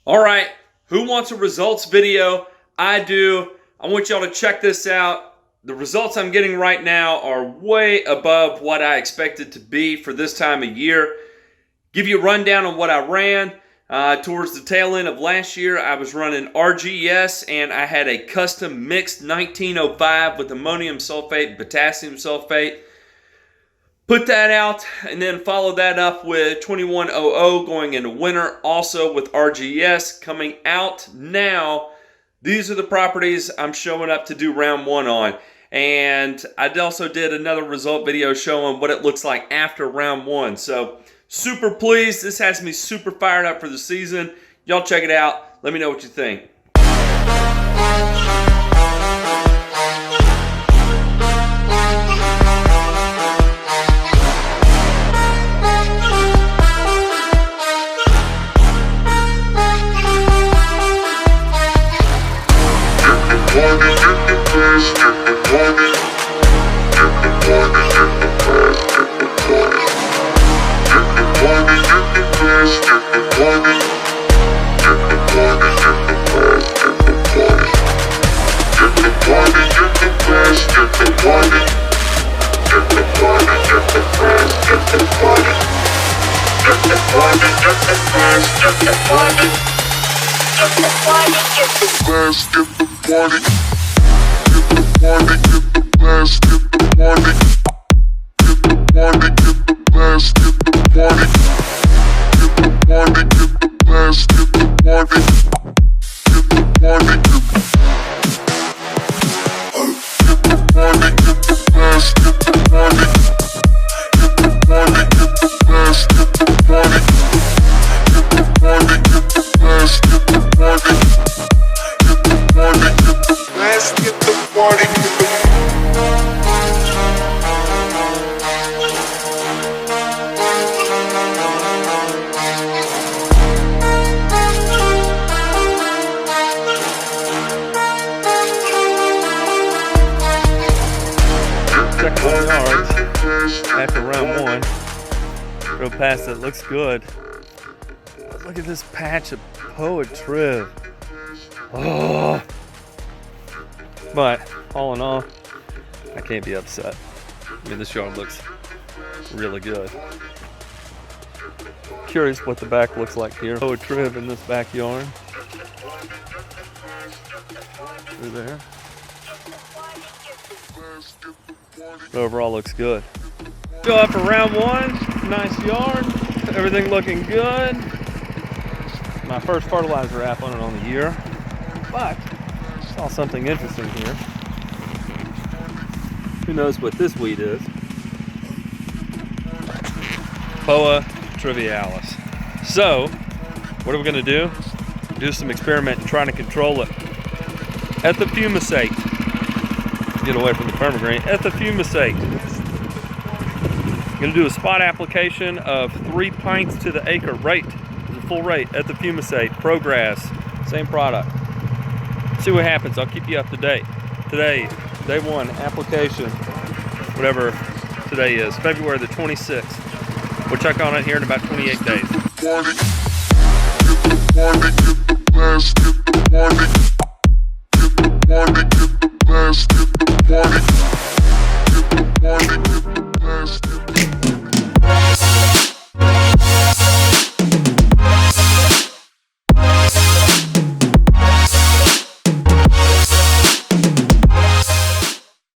All right, who wants a results video? I do. I want y'all to check this out. The results I'm getting right now are way above what I expected to be for this time of year. Give you a rundown on what I ran. Towards the tail end of last year, I was running RGS, and I had a custom mixed 1905 with ammonium sulfate and potassium sulfate. Put that out, and then followed that up with 2100 going into winter, also with RGS coming out now. These are the properties I'm showing up to do round one on. And I also did another result video showing what it looks like after round one. So super pleased. This has me super fired up for the season. Y'all check it out. Let me know what you think. After round one, go past it, looks good. But look at this patch of Potassium. Oh. But all in all, I can't be upset. I mean, this yard looks really good. Curious what the back looks like here. Potassium in this backyard. Through there. But overall looks good. Go up for round one. Nice yard. Everything looking good. My first fertilizer app on it on the year. But saw something interesting here. Who knows what this weed is? Poa trivialis. So, what are we going to do? Do some experimenting trying to control it. Ethofumicate. Get away from the Permagreen. Ethofumicate. Going to do a spot application of 3 pints to the acre rate. It's a full rate. Ethofumicate, ProGrass, same product. See what happens. I'll keep you up to date. Today, day one application, whatever today is, February the 26th. We'll check on it here in about 28 days.